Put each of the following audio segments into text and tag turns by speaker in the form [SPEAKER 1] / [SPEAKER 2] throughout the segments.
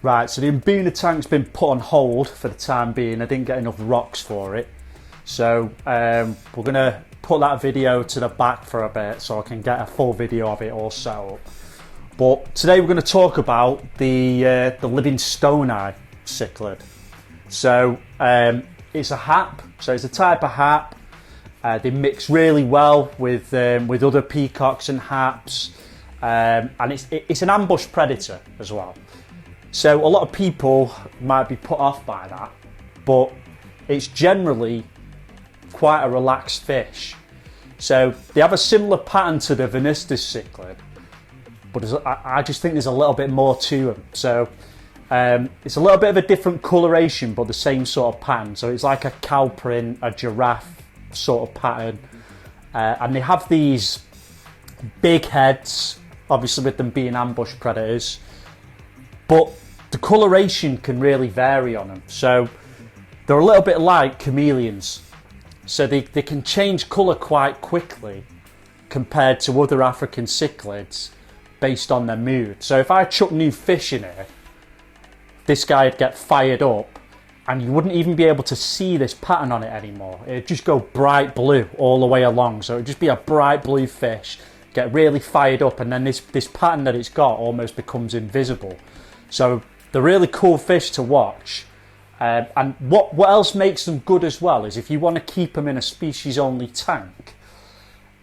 [SPEAKER 1] Right, so the Mbuna tank's been put on hold for the time being. I didn't get enough rocks for it. So we're going to put that video to the back for a bit so I can get a full video of it all set up. But today we're going to talk about the Livingstonii Cichlid. So it's a hap, so it's a type of hap. They mix really well with other peacocks and haps, and it's an ambush predator as well. So a lot of people might be put off by that, but it's generally quite a relaxed fish. So they have a similar pattern to the Livingstonii Cichlid, but I just think there's a little bit more to them. So it's a little bit of a different coloration, but the same sort of pattern. So it's like a cow print, a giraffe sort of pattern, and they have these big heads, obviously with them being ambush predators, but the coloration can really vary on them. So they're a little bit like chameleons, so they can change colour quite quickly compared to other African cichlids based on their mood. So if I chuck new fish in here, this guy would get fired up and you wouldn't even be able to see this pattern on it anymore. It'd just go bright blue all the way along. So it'd just be a bright blue fish, get really fired up, and then this pattern that it's got almost becomes invisible. So they're really cool fish to watch. And what else makes them good as well is if you want to keep them in a species only tank,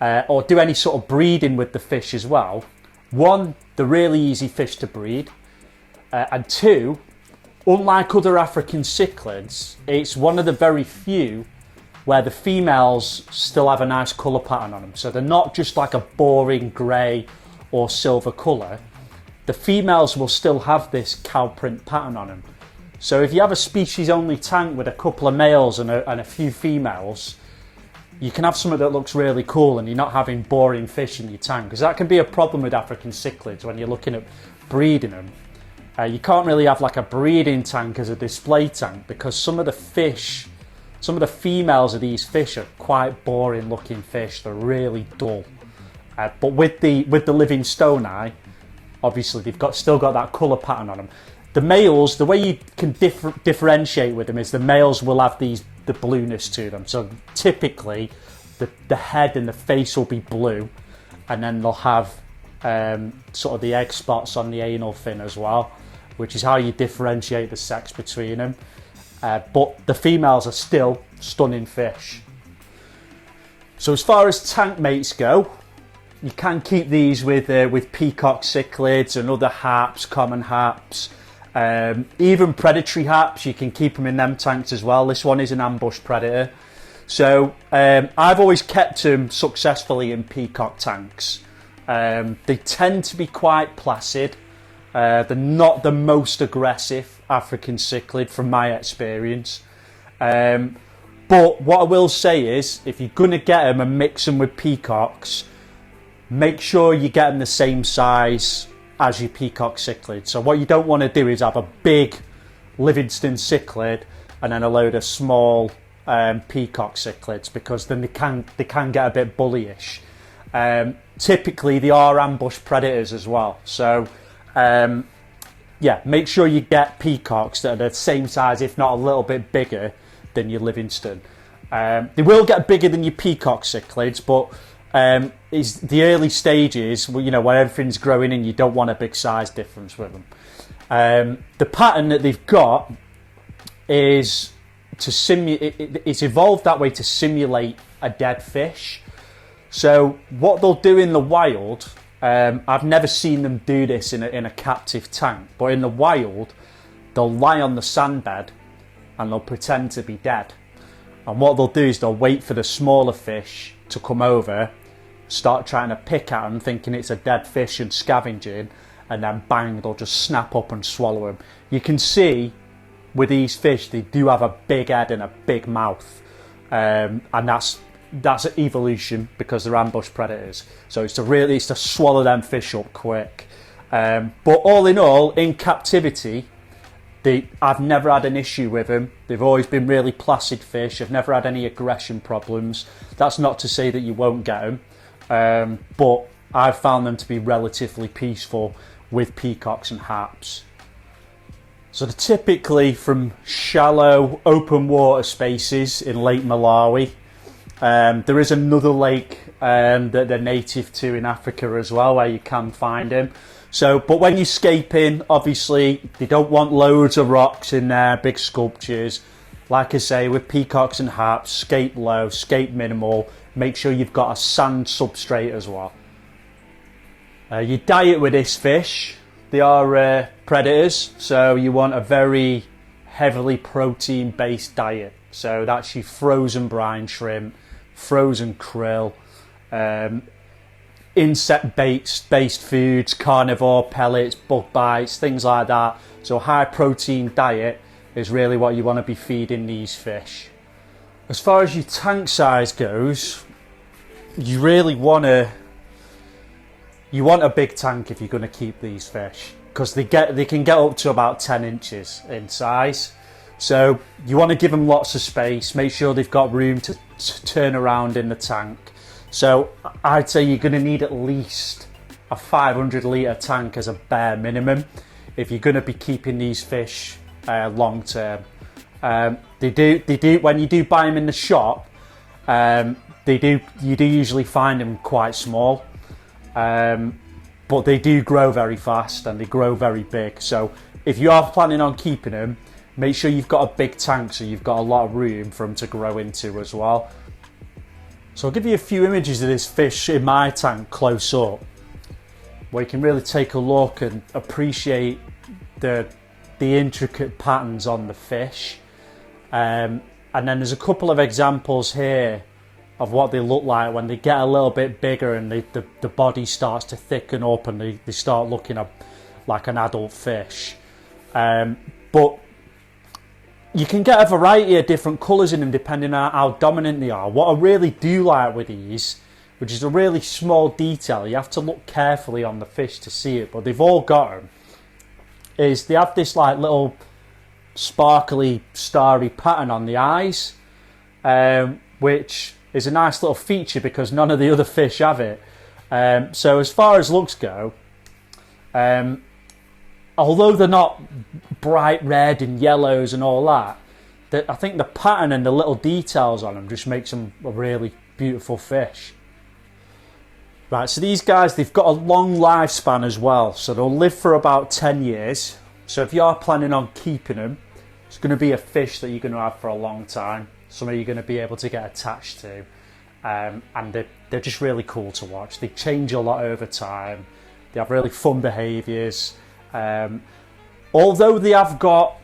[SPEAKER 1] or do any sort of breeding with the fish as well. One, they're really easy fish to breed, and two, unlike other African cichlids, it's one of the very few where the females still have a nice colour pattern on them. So they're not just like a boring grey or silver colour. The females will still have this cow print pattern on them. So if you have a species only tank with a couple of males and a few females, you can have something that looks really cool and you're not having boring fish in your tank, because that can be a problem with African cichlids when you're looking at breeding them. You can't really have like a breeding tank as a display tank, because some of the females of these fish are quite boring looking fish. They're really dull. But with the Livingstonii, obviously they've still got that colour pattern on them. The males, the way you can differentiate with them is the males will have the blueness to them. So typically the head and the face will be blue, and then they'll have sort of the egg spots on the anal fin as well, which is how you differentiate the sex between them. But the females are still stunning fish. So as far as tank mates go, you can keep these with peacock cichlids and other haps, common haps. Even predatory haps, you can keep them in them tanks as well. This one is an ambush predator. So I've always kept them successfully in peacock tanks. They tend to be quite placid. They're not the most aggressive African cichlid from my experience. But what I will say is, if you're going to get them and mix them with peacocks, make sure you get them the same size as your peacock cichlid. So what you don't want to do is have a big Livingstone Cichlid and then a load of small peacock cichlids, because then they can get a bit bullyish. Typically they are ambush predators as well. So yeah, make sure you get peacocks that are the same size, if not a little bit bigger than your Livingstone. They will get bigger than your peacock cichlids, but it's the early stages, you know, where everything's growing and you don't want a big size difference with them. The pattern that they've got is to it's evolved that way to simulate a dead fish. So what they'll do in the wild, I've never seen them do this in a captive tank, but in the wild they'll lie on the sandbed and they'll pretend to be dead. And what they'll do is they'll wait for the smaller fish to come over, start trying to pick at them thinking it's a dead fish and scavenging, and then bang, they'll just snap up and swallow them. You can see with these fish they do have a big head and a big mouth, and that's evolution, because they're ambush predators. So it's to swallow them fish up quick. But all in all, in captivity, I've never had an issue with them. They've always been really placid fish. I've never had any aggression problems. That's not to say that you won't get them, but I've found them to be relatively peaceful with peacocks and haps. So they're typically from shallow open water spaces in Lake Malawi. There is another lake that they're native to in Africa as well, where you can find them. So, but when you're scaping, obviously they don't want loads of rocks in there, big sculptures. Like I say, with peacocks and haps, scape low, scape minimal. Make sure you've got a sand substrate as well. Your diet with this fish, they are predators, so you want a very heavily protein based diet. So that's your frozen brine shrimp, frozen krill, insect based foods, carnivore pellets, bug bites, things like that. So high protein diet is really what you want to be feeding these fish. As far as your tank size goes, you really want a big tank if you're going to keep these fish, because they can get up to about 10 inches in size. So you want to give them lots of space, make sure they've got room to turn around in the tank. So I'd say you're going to need at least a 500 litre tank as a bare minimum if you're going to be keeping these fish long term. They do when you do buy them in the shop, you do usually find them quite small, but they do grow very fast and they grow very big. So if you are planning on keeping them, make sure you've got a big tank so you've got a lot of room for them to grow into as well. So I'll give you a few images of this fish in my tank close up, where you can really take a look and appreciate the intricate patterns on the fish. And then there's a couple of examples here of what they look like when they get a little bit bigger and the body starts to thicken up and they start looking like an adult fish. But you can get a variety of different colours in them depending on how dominant they are. What I really do like with these, which is a really small detail, you have to look carefully on the fish to see it, but they've all got them, is they have this like little sparkly starry pattern on the eyes, which is a nice little feature because none of the other fish have it. So as far as looks go, although they're not bright red and yellows and all that, I think the pattern and the little details on them just makes them a really beautiful fish. Right, so these guys, they've got a long lifespan as well, so they'll live for about 10 years. So if you are planning on keeping them, it's going to be a fish that you're going to have for a long time, something you're going to be able to get attached to, and they're just really cool to watch. They change a lot over time, they have really fun behaviours. Although they have got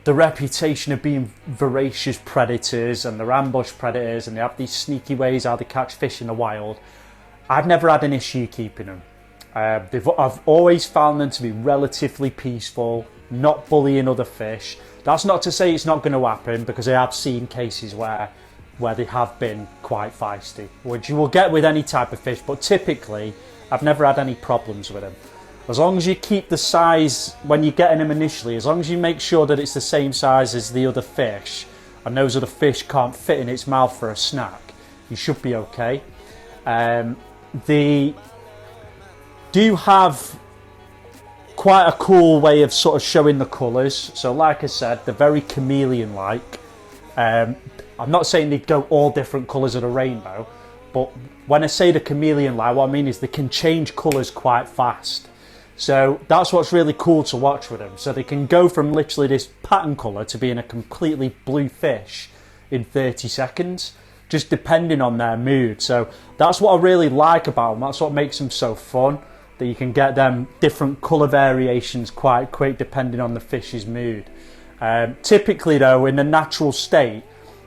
[SPEAKER 1] the reputation of being voracious predators and they're ambush predators and they have these sneaky ways how they catch fish in the wild, I've never had an issue keeping them. I've always found them to be relatively peaceful, not bullying other fish. That's not to say it's not going to happen, because I have seen cases where they have been quite feisty, which you will get with any type of fish, but typically I've never had any problems with them. As long as you keep the size when you're getting them initially, as long as you make sure that it's the same size as the other fish and those other fish can't fit in its mouth for a snack, you should be okay. They do have quite a cool way of sort of showing the colours. So like I said, they're very chameleon-like. I'm not saying they go all different colours of the rainbow, but when I say the chameleon-like, what I mean is they can change colours quite fast. So that's what's really cool to watch with them. So they can go from literally this pattern colour to being a completely blue fish in 30 seconds, just depending on their mood. So that's what I really like about them. That's what makes them so fun, that you can get them different colour variations quite quick depending on the fish's mood. Typically though, in the natural state,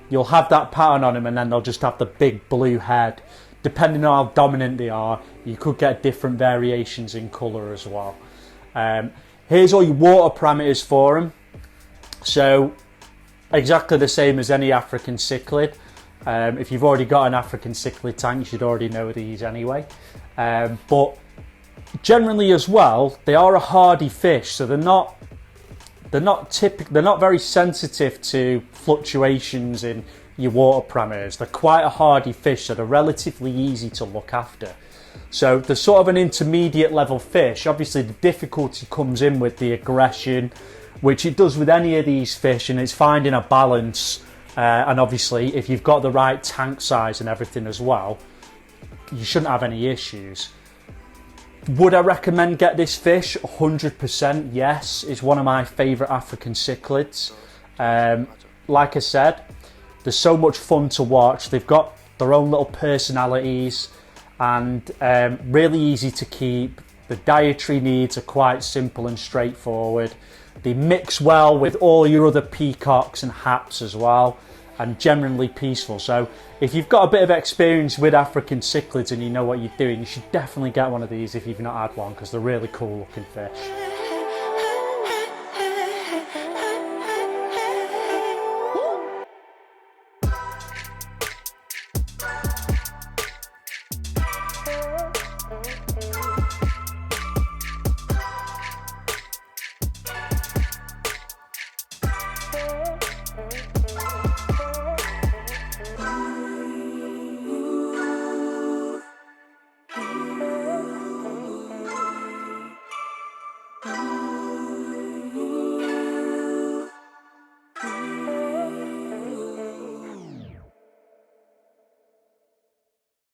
[SPEAKER 1] you'll have that pattern on them and then they'll just have the big blue head. Depending on how dominant they are, you could get different variations in colour as well. Here's all your water parameters for them. So exactly the same as any African cichlid. If you've already got an African cichlid tank, you should already know these anyway. But generally as well, they are a hardy fish, so they're not very sensitive to fluctuations in your water parameters. They're quite a hardy fish, so they're relatively easy to look after. So they're sort of an intermediate level fish. Obviously the difficulty comes in with the aggression, which it does with any of these fish, and it's finding a balance. And obviously if you've got the right tank size and everything as well, you shouldn't have any issues. Would I recommend get this fish? 100% yes. It's one of my favourite African cichlids. Like I said, they're so much fun to watch. They've got their own little personalities and really easy to keep. The dietary needs are quite simple and straightforward. They mix well with all your other peacocks and haps as well, and generally peaceful. So if you've got a bit of experience with African cichlids and you know what you're doing, you should definitely get one of these if you've not had one, because they're really cool looking fish.